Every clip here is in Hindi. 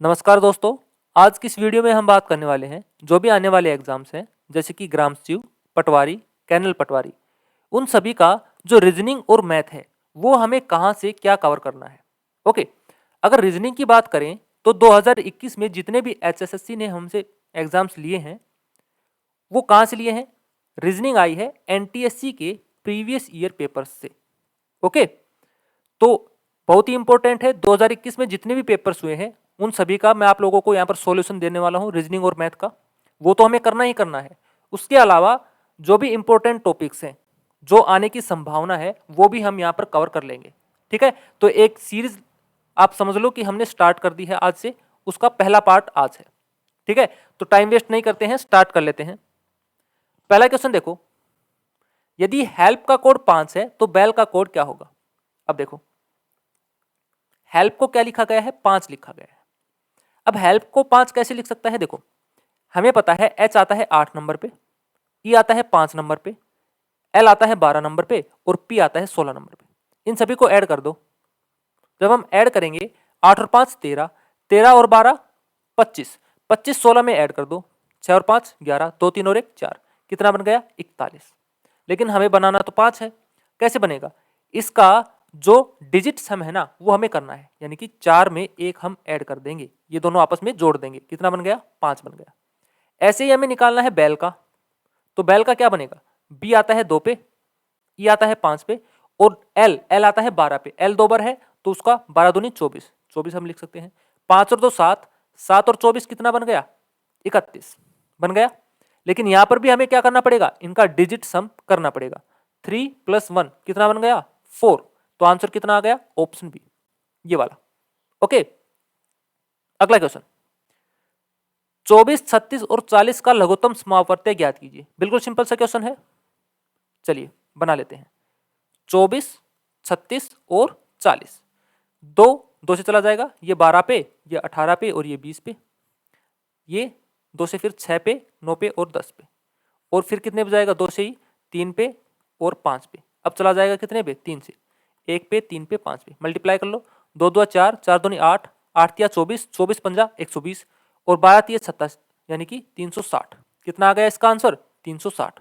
नमस्कार दोस्तों। आज की इस वीडियो में हम बात करने वाले हैं जो भी आने वाले एग्जाम्स हैं जैसे कि ग्रामस्यू, पटवारी, कैनल पटवारी, उन सभी का जो रीजनिंग और मैथ है वो हमें कहाँ से क्या कवर करना है। ओके, अगर रीजनिंग की बात करें तो 2021 में जितने भी एचएसएससी ने हमसे एग्जाम्स लिए हैं वो कहाँ से लिए हैं। रीजनिंग आई है एनटीएससी के प्रीवियस ईयर पेपर्स से। ओके, तो बहुत ही इंपॉर्टेंट है। 2021 में जितने भी पेपर्स हुए हैं उन सभी का मैं आप लोगों को यहाँ पर सॉल्यूशन देने वाला हूँ, रीजनिंग और मैथ का। वो तो हमें करना ही करना है। उसके अलावा जो भी इंपॉर्टेंट टॉपिक्स हैं जो आने की संभावना है वो भी हम यहाँ पर कवर कर लेंगे। ठीक है, तो एक सीरीज आप समझ लो कि हमने स्टार्ट कर दी है आज से। उसका पहला पार्ट आज है। ठीक है, तो टाइम वेस्ट नहीं करते हैं, स्टार्ट कर लेते हैं। पहला क्वेश्चन देखो, यदि हेल्प का कोड 5 है तो बेल का कोड क्या होगा। अब देखो, हेल्प को क्या लिखा गया है, 5 लिखा गया है। अब हेल्प को 5 कैसे लिख सकता है। देखो, हमें पता है एच आता है 8 नंबर पे, ई आता है 5 नंबर पे, एल आता है 12 नंबर पे और पी आता है 16 नंबर पे। इन सभी को ऐड कर दो। जब हम ऐड करेंगे 8 और 5 13, 13 और 12 25, 25 16 में ऐड कर दो, 6 और 5 11, 2 3 और 1 4, कितना बन गया 41। लेकिन हमें बनाना तो 5 है। कैसे बनेगा, इसका जो डिजिट सम है ना वो हमें करना है, यानी कि 4 में 1 हम ऐड कर देंगे, ये दोनों आपस में जोड़ देंगे, कितना बन गया 5 बन गया। ऐसे ही हमें निकालना है बेल का। तो बेल का क्या बनेगा, बी आता है 2 पे, ई आता है 5 पे और एल एल आता है 12 पे। एल 2 बार है तो उसका 12 दूनी 24, 24 हम लिख सकते हैं। 5 और 2 7, 7 और 24 कितना बन गया 31 बन गया। लेकिन यहां पर भी हमें क्या करना पड़ेगा, इनका डिजिट सम करना पड़ेगा। 3 + 1 कितना बन गया 4, तो आंसर कितना आ गया ऑप्शन बी, ये वाला। ओके, अगला क्वेश्चन, 24 36 और 40 का लघुत्तम समावर्त्य ज्ञात कीजिए। बिल्कुल सिंपल सा क्वेश्चन है, चलिए बना लेते हैं। 24 36 और 40, दो दो से चला जाएगा, ये 12 पे, ये 18 पे और ये 20 पे, ये 2 से फिर 6 पे 9 पे और 10 पे, और फिर कितने पे जाएगा 2 से ही 3 पे और 5 पे। अब चला जाएगा कितने पे 3 से, 1 पे 3 पे 5 पे, मल्टीप्लाई कर लो। 2 2 4, 4 दूनी 8, 8 तिया 24, 24 पंजा 120 और 12 तिया 27, यानी कि 360। कितना आ गया इसका आंसर 360।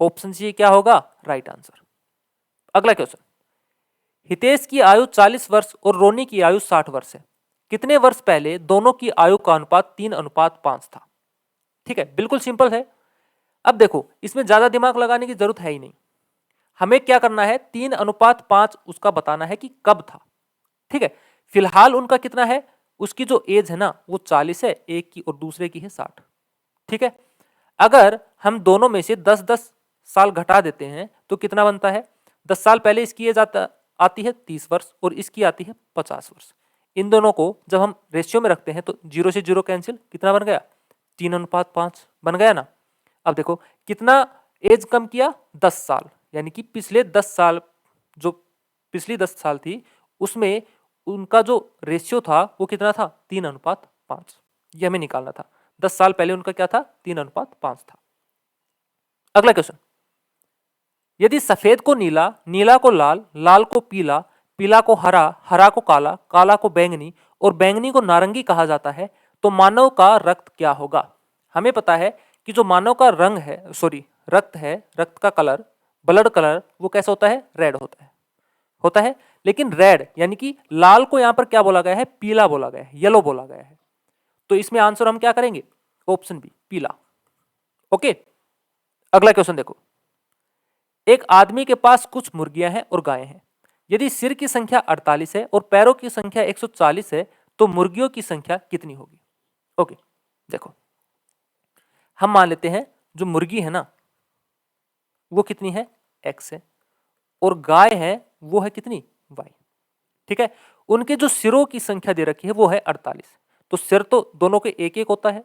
ऑप्शन सी क्या होगा राइट आंसर। अगला क्वेश्चन, हितेश की आयु 40 वर्ष और रोनी की आयु 60 वर्ष है। कितने वर्ष पहले दोनों की आयु का अनुपात 3:5 था। ठीक है, बिल्कुल सिंपल है। अब देखो, इसमें ज्यादा दिमाग लगाने की जरूरत है ही नहीं। हमें क्या करना है 3:5 उसका बताना है कि कब था। ठीक है, फिलहाल उनका कितना है, उसकी जो एज है ना वो 40 है, एक की और दूसरे की है 60। ठीक है, अगर हम दोनों में से 10-10 साल घटा देते हैं तो कितना बनता है, 10 साल पहले इसकी एज आती है 30 वर्ष और इसकी आती है 50 वर्ष। इन दोनों को जब हम रेशियो में रखते हैं तो 0 से 0 कैंसिल, कितना बन गया 3:5 बन गया ना। अब देखो कितना एज कम किया 10 साल, यानी कि पिछले 10 साल, जो पिछली 10 साल थी उसमें उनका जो रेशियो था वो कितना था 3:5। ये हमें निकालना था। 10 साल पहले उनका क्या था 3:5 था। अगला क्वेश्चन, यदि सफेद को नीला, नीला को लाल, लाल को पीला, पीला को हरा, हरा को काला, काला को बैंगनी और बैंगनी को नारंगी कहा जाता है तो मानव का रक्त क्या होगा। हमें पता है कि जो मानव का रंग है, सॉरी रक्त है, रक्त का कलर, ब्लड कलर, वो कैसा होता है रेड होता है। लेकिन रेड यानी कि लाल को यहां पर क्या बोला गया है, पीला बोला गया है, येलो बोला गया है। तो इसमें आंसर हम क्या करेंगे ऑप्शन बी पीला। ओके, अगला क्वेश्चन देखो, एक आदमी के पास कुछ मुर्गियां हैं और गायें हैं। यदि सिर की संख्या 48 है और पैरों की संख्या 140 है तो मुर्गियों की संख्या कितनी होगी। ओके, देखो हम मान लेते हैं जो मुर्गी है ना वो कितनी है x है और गाय है वो है कितनी y। ठीक है, उनके जो सिरों की संख्या दे रखी है वो है 48। तो सिर तो दोनों के एक एक होता है,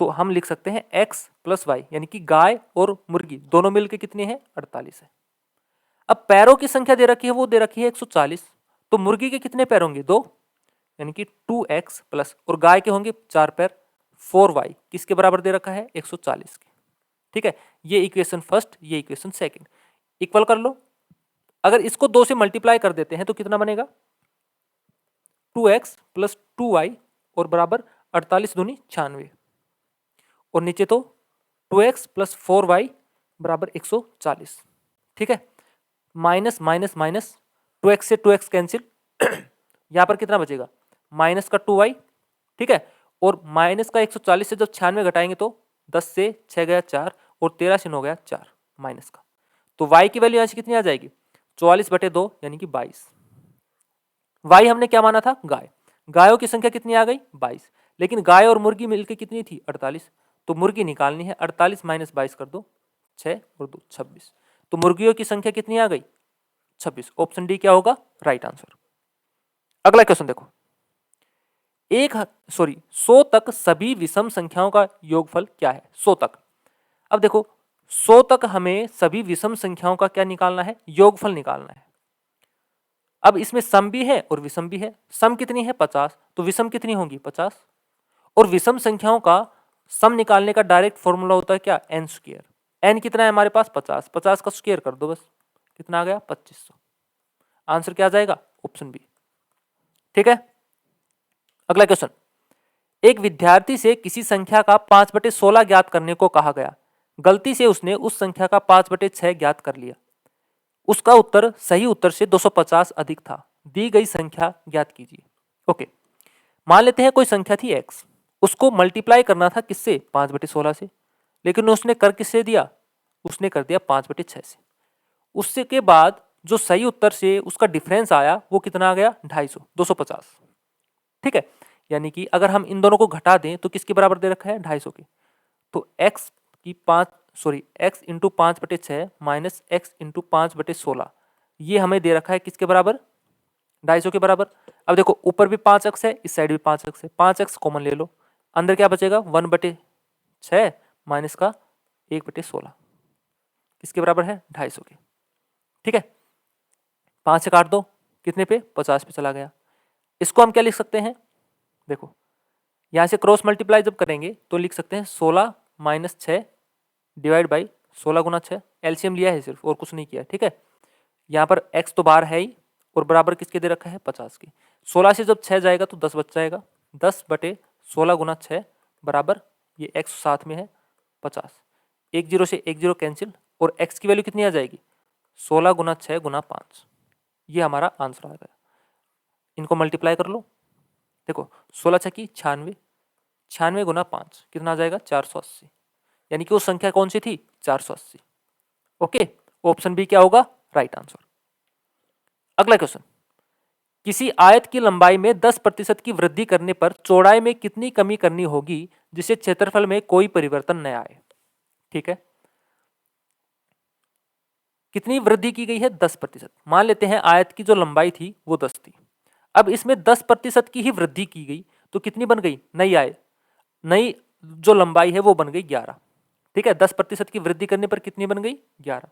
तो हम लिख सकते हैं x + y, यानी कि गाय और मुर्गी दोनों मिलकर कितने हैं 48 है। अब पैरों की संख्या दे रखी है वो दे रखी है 140, तो मुर्गी के कितने पैर होंगे 2, यानी कि 2x प्लस, और गाय के होंगे 4 पैर 4y, किसके बराबर दे रखा है 140 के। ठीक है, ये इक्वेशन फर्स्ट, ये इक्वेशन सेकंड, इक्वल कर लो। अगर इसको 2 से मल्टीप्लाई कर देते हैं तो कितना बनेगा 2x + 2y और बराबर 48 दूनी 96 और नीचे तो 2x प्लस 4y बराबर 140। ठीक है, माइनस माइनस माइनस 2x से 2x कैंसिल यहाँ पर कितना बचेगा माइनस का 2y। ठीक है, और माइनस का 140 से जब 96 घटाएंगे तो 10 से 6 गया 4 और 13 से 9 गया 4 माइनस का, तो y की वैल्यू यहाँ से कितनी आ जाएगी 44/2 यानी कि 22। y हमने क्या माना था गाय, गायों की संख्या कितनी आ गई 22, लेकिन गाय और मुर्गी मिलकर कितनी थी 48, तो मुर्गी निकालनी है 48 माइनस 22 कर दो 6 और 2 26, तो मुर्गियों की संख्या कितनी आ गई 26। ऑप्शन डी क्या होगा राइट आंसर। अगला क्वेश्चन देखो, 100 तक सभी विषम संख्याओं का योगफल क्या है 100 तक। अब देखो 100 तक हमें सभी विषम संख्याओं का क्या निकालना है योगफल निकालना है। अब इसमें सम भी है और विषम भी है, सम कितनी है 50 तो विषम कितनी होगी 50, और विषम संख्याओं का सम निकालने का डायरेक्ट फॉर्मूला होता है क्या n स्क्वायर, n कितना है हमारे पास 50, 50 का स्क्वायर कर दो बस, कितना आ गया 2500। आंसर क्या आ जाएगा ऑप्शन बी। ठीक है, अगला क्वेश्चन, एक विद्यार्थी से किसी संख्या का 5/16 ज्ञात करने को कहा गया, गलती से उसने उस संख्या का 5/6 ज्ञात कर लिया, उसका उत्तर सही उत्तर से 250 अधिक था, दी गई संख्या ज्ञात कीजिए। ओके, मान लेते हैं कोई संख्या थी x, उसको मल्टीप्लाई करना था किससे 5/16 से, लेकिन उसने कर किससे दिया उसने कर दिया 5/6 से। उससे के बाद जो सही उत्तर से उसका डिफरेंस आया वो कितना आ गया 250 250। ठीक है, यानी कि अगर हम इन दोनों को घटा दें तो किसके बराबर दे रखा है 250 के, तो x into 5/6 minus x into 5/16 ये हमें दे रखा है किसके बराबर 250 के बराबर। अब देखो ऊपर भी 5x है इस साइड भी 5x है, 5x कॉमन ले लो, अंदर क्या बचेगा 1/6 माइनस का 1/16 किसके बराबर है 250 के। ठीक है, 5 से काट दो कितने पे 50 पे चला गया। इसको हम क्या लिख सकते हैं, देखो यहां से क्रॉस मल्टीप्लाई जब करेंगे तो लिख सकते हैं 16 minus 6 divide by 16 Guna 6, LCM लिया है सिर्फ और कुछ नहीं किया। ठीक है, यहाँ पर x तो बाहर है ही और बराबर किसके दे रखा है 50 की, 16 से जब 6 जाएगा तो 10 बच जाएगा, 10/16 गुना 6 बराबर ये x साथ में है 50, 1 0 से 1 0 कैंसिल और x की वैल्यू कितनी आ जाएगी 16 गुना 6 गुना 5, ये हमारा आंसर आ गया। इनको मल्टीप्लाई कर लो, देखो 16 छकी 96, 96 गुना 5 कितना आ जाएगा 480, यानी कि वो संख्या कौन सी थी 480। ओके, ऑप्शन बी क्या होगा राइट आंसर। अगला क्वेश्चन, किसी आयत की लंबाई में 10% की वृद्धि करने पर चौड़ाई में कितनी कमी करनी होगी जिससे क्षेत्रफल में कोई परिवर्तन न आए। ठीक है, कितनी वृद्धि की गई है 10%। मान लेते हैं आयत की जो लंबाई थी वो 10 थी, अब इसमें 10% की ही वृद्धि की गई तो कितनी बन गई नई जो लंबाई है वो बन गई 11। ठीक है, 10% की वृद्धि करने पर कितनी बन गई 11,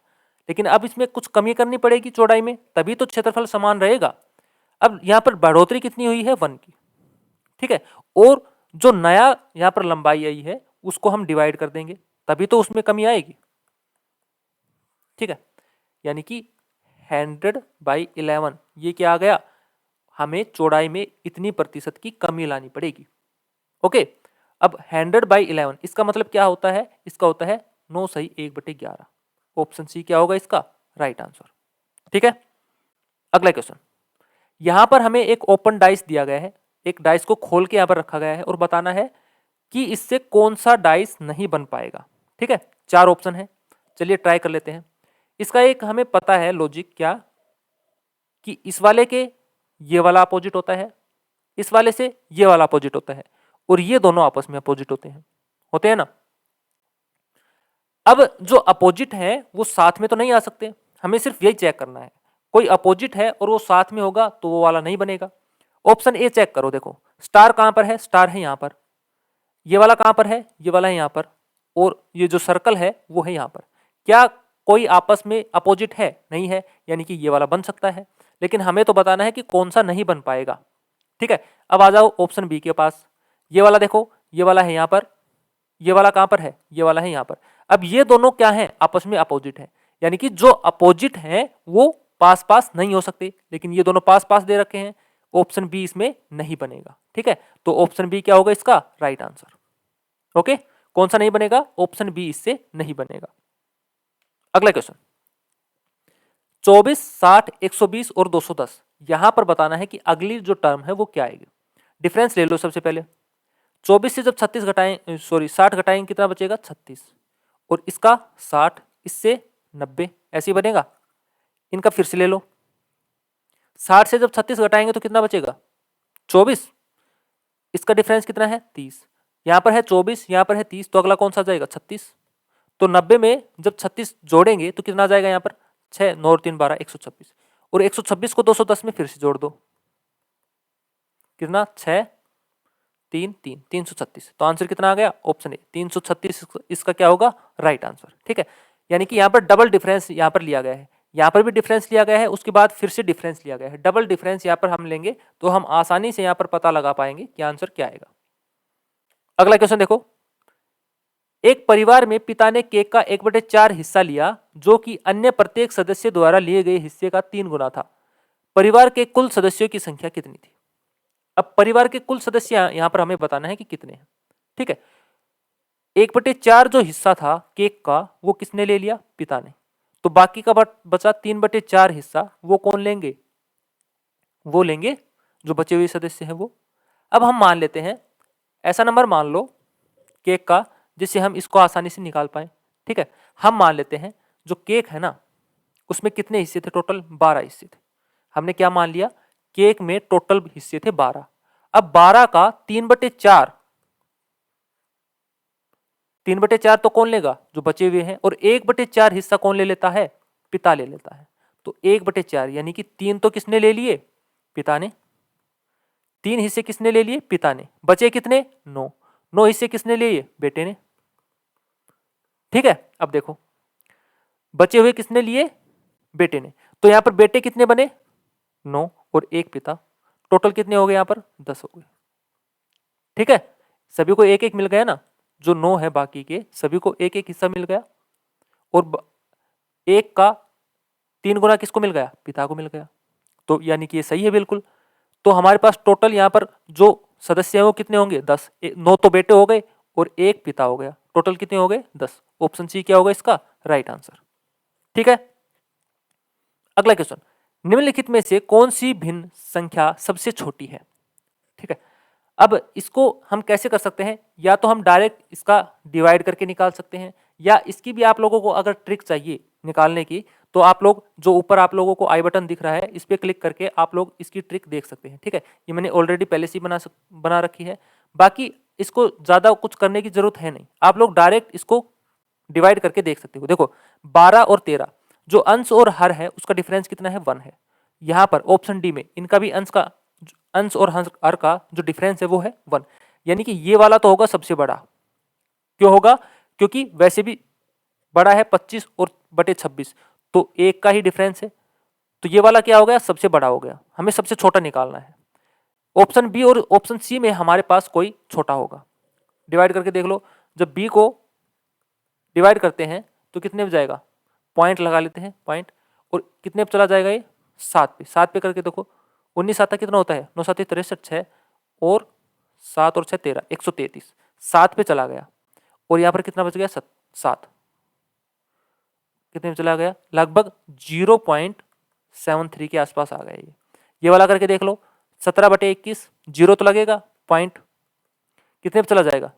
लेकिन अब इसमें कुछ कमी करनी पड़ेगी चौड़ाई में तभी तो क्षेत्रफल समान रहेगा। अब यहाँ पर बढ़ोतरी कितनी हुई है 1 की। ठीक है, और जो नया यहाँ पर लंबाई आई है उसको हम डिवाइड कर देंगे तभी तो उसमें कमी आएगी। ठीक है, यानी कि 100/11 ये क्या आ गया, हमें चौड़ाई में इतनी प्रतिशत की कमी लानी पड़ेगी। ओके, अब 100/11 इसका मतलब क्या होता है, इसका होता है 9 सही 1/11। ऑप्शन सी क्या होगा इसका राइट आंसर। ठीक है, अगला क्वेश्चन, यहां पर हमें एक ओपन डाइस दिया गया है, एक डाइस को खोल के यहां पर रखा गया है और बताना है कि इससे कौन सा डाइस नहीं बन पाएगा। ठीक है, 4 ऑप्शन है, चलिए ट्राई कर लेते हैं। इसका एक हमें पता है लॉजिक क्या, कि इस वाले के ये वाला अपोजिट होता है, इस वाले से ये वाला अपोजिट होता है और ये दोनों आपस में अपोजिट होते हैं ना। अब जो अपोजिट है वो साथ में तो नहीं आ सकते, हमें सिर्फ यही चेक करना है कोई अपोजिट है और वो साथ में होगा तो वो वाला नहीं बनेगा। ऑप्शन ए चेक करो, देखो स्टार कहां पर है, स्टार है यहां पर, ये वाला कहां पर है, ये वाला है यहां पर, और ये जो सर्कल है वो है यहां पर। क्या कोई आपस में अपोजिट है, नहीं है, यानी कि ये वाला बन सकता है, लेकिन हमें तो बताना है कि कौन सा नहीं बन पाएगा। ठीक है, अब आ जाओ ऑप्शन बी के पास, ये वाला देखो ये वाला है यहां पर, ये वाला कहां पर है, ये वाला है यहां पर। अब ये दोनों क्या है आपस में अपोजिट है, यानी कि जो अपोजिट है वो पास पास नहीं हो सकते, लेकिन ये दोनों पास पास दे रखे हैं ऑप्शन बी इसमें नहीं बनेगा। ठीक है, तो ऑप्शन बी क्या होगा इसका राइट आंसर। ओके, कौन सा नहीं बनेगा? ऑप्शन बी इससे नहीं बनेगा। अगला क्वेश्चन, 24, 60, 120 और 210, यहां पर बताना है कि अगली जो टर्म है वो क्या आएगी। डिफरेंस ले लो सबसे पहले। 24 से जब 36 घटाएं, सॉरी 60 घटाएंगे कितना बचेगा? 36, और इसका 60, इससे 90, ऐसे ही बनेगा। इनका फिर से ले लो। 60 से जब 36 घटाएंगे तो कितना बचेगा? 24, इसका डिफरेंस कितना है? 30। यहां पर है 24, यहां पर है 30, तो अगला कौन सा जाएगा? 36। तो 90 में जब 36 जोड़ेंगे तो कितना जाएगा? यहाँ पर 6, 9 और 3 12, 126, और 126 को 210 में फिर से जोड़ दो, कितना? 6, 3, 3, 336। तो आंसर कितना आ गया? ऑप्शन ए 336 इसका क्या होगा? Right answer. ठीक है, यानी कि यहाँ पर डबल डिफरेंस यहाँ पर लिया गया है, यहाँ पर भी डिफरेंस लिया गया है, उसके बाद फिर से डिफरेंस लिया गया है। डबल डिफरेंस यहाँ पर हम लेंगे तो हम आसानी से यहाँ पर पता लगा पाएंगे कि आंसर क्या आएगा। अगला क्वेश्चन देखो, एक परिवार में पिता ने केक का 1/4 हिस्सा लिया जो कि अन्य प्रत्येक सदस्य द्वारा लिए गए हिस्से का 3 गुना था। परिवार के कुल सदस्यों की संख्या कितनी थी? अब परिवार के कुल सदस्य यहां पर हमें बताना है कि कितने हैं। ठीक है, 1/4 जो हिस्सा था केक का वो किसने ले लिया? पिता ने। तो बाकी का बचा 3/4 हिस्सा, वो कौन लेंगे? वो लेंगे जो बचे हुए सदस्य हैं वो। अब हम मान लेते हैं ऐसा नंबर मान लो केक का जिससे हम इसको आसानी से निकाल पाए। ठीक है, हम मान लेते हैं जो केक है ना उसमें कितने हिस्से थे? टोटल 12 हिस्से थे। हमने क्या मान लिया? केक में टोटल हिस्से थे 12। अब 12 का 3/4, 3/4 तो कौन लेगा? जो बचे हुए हैं। और 1/4 हिस्सा कौन ले लेता है? पिता ले लेता है। तो 1/4 यानी कि 3 तो किसने ले लिए? पिता ने। 3 हिस्से किसने ले लिए? पिता ने। बचे कितने? 9। 9 हिस्से किसने ले लिए? बेटे ने। ठीक है, अब देखो बचे हुए किसने लिए? बेटे ने। तो यहां पर बेटे कितने बने? 9 और 1 पिता। टोटल कितने हो गए? यहां पर 10 हो गए। ठीक है, सभी को एक एक मिल गया ना। जो 9 है बाकी के सभी को एक एक हिस्सा मिल गया, और 1 का 3 गुना किसको मिल गया? पिता को मिल गया। तो यानी कि ये सही है बिल्कुल। तो हमारे पास टोटल यहाँ पर जो सदस्य है वो कितने होंगे? 10। 9 तो बेटे हो गए और 1 पिता हो गया। टोटल कितने हो गए? 10। ऑप्शन सी क्या होगा इसका राइट आंसर। ठीक है, अगला क्वेश्चन, निम्नलिखित में से कौन सी भिन्न संख्या सबसे छोटी है? ठीक है, अब इसको हम कैसे कर सकते हैं? या तो हम डायरेक्ट इसका डिवाइड करके निकाल सकते हैं, या इसकी भी आप लोगों को अगर ट्रिक चाहिए निकालने की तो आप लोग जो ऊपर आप लोगों को आई बटन दिख रहा है इस पर क्लिक करके आप लोग इसकी ट्रिक देख सकते हैं। ठीक है, ये मैंने ऑलरेडी पहले से बना रखी है। बाकी इसको ज्यादा कुछ करने की जरूरत है नहीं, आप लोग डायरेक्ट इसको डिवाइड करके देख सकते हो। देखो 12 और 13 जो अंश और हर है उसका डिफरेंस कितना है? 1 है। यहाँ पर ऑप्शन डी में इनका भी अंश और हर का जो डिफरेंस है वो है 1। यानी कि ये वाला तो होगा सबसे बड़ा। क्यों होगा? क्योंकि वैसे भी बड़ा है 25 और बटे 26, तो 1 का ही डिफरेंस है। तो ये वाला क्या हो गया? सबसे बड़ा हो गया। हमें सबसे छोटा निकालना है। ऑप्शन बी और ऑप्शन सी में हमारे पास कोई छोटा होगा। डिवाइड करके देख लो, जब बी को डिवाइड करते हैं तो कितने में जाएगा? पॉइंट लगा लेते हैं, पॉइंट, और कितने पे चला जाएगा? ये 7 पे। 7 पे करके देखो, 19 7 कितना होता है? 9 7 63, 6 और 7 और 6 13, 133। 7 पे चला गया, और यहाँ पर कितना बच गया? 7। कितने में चला गया? लगभग 0.73 के आसपास आ गया ये वाला करके देख लो, 17/21, 0 तो लगेगा, पॉइंट कितने पे चला जाएगा?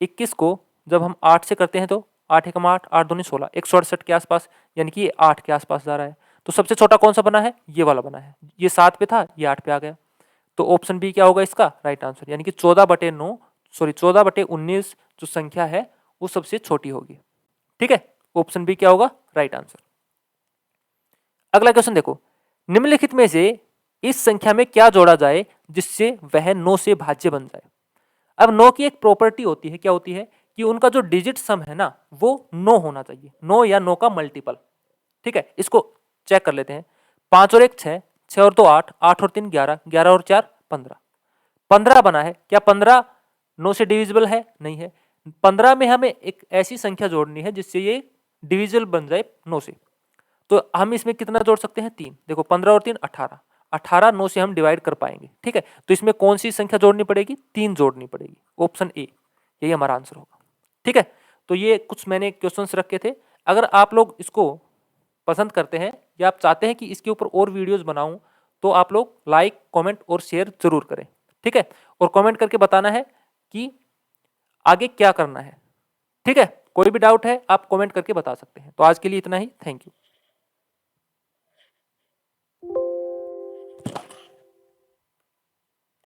21 को जब हम 8 से करते हैं तो 8 एकम 8, 8 दूनी 16, 168 के आसपास, यानी कि ये 8 के आसपास जा रहा है। तो सबसे छोटा कौन सा बना है? ये वाला बना है। ये 7 पे था, ये 8 पे आ गया। तो ऑप्शन बी क्या होगा इसका राइट आंसर, यानी कि 14/9, सॉरी 14/19 जो संख्या है वो सबसे छोटी होगी। ठीक है, ऑप्शन बी क्या होगा राइट आंसर। अगला क्वेश्चन देखो, निम्नलिखित में से इस संख्या में क्या जोड़ा जाए जिससे वह 9 से भाज्य बन जाए? अब 9 की एक प्रॉपर्टी होती है, क्या होती है कि उनका जो डिजिट सम है ना वो 9 होना चाहिए, 9 या 9 का मल्टीपल। ठीक है, इसको चेक कर लेते हैं। 5 और 1 6, 6 और 2 8, 8 और 3 11, 11 और 4 15, 15 बना है। क्या 15 9 से डिविजिबल है? नहीं है। 15 में हमें एक ऐसी संख्या जोड़नी है जिससे ये डिविजिबल बन जाए 9 से। तो हम इसमें कितना जोड़ सकते हैं? 3। देखो 15 और 3 18, 18 9 से हम डिवाइड कर पाएंगे। ठीक है, तो इसमें कौन सी संख्या जोड़नी पड़ेगी? 3 जोड़नी पड़ेगी। ऑप्शन ए, यही हमारा आंसर होगा। ठीक है, तो ये कुछ मैंने क्वेश्चंस रखे थे। अगर आप लोग इसको पसंद करते हैं या आप चाहते हैं कि इसके ऊपर और वीडियोस बनाऊं, तो आप लोग लाइक, कमेंट और शेयर जरूर करें। ठीक है, और कमेंट करके बताना है कि आगे क्या करना है। ठीक है, कोई भी डाउट है आप कमेंट करके बता सकते हैं। तो आज के लिए इतना ही, थैंक यू।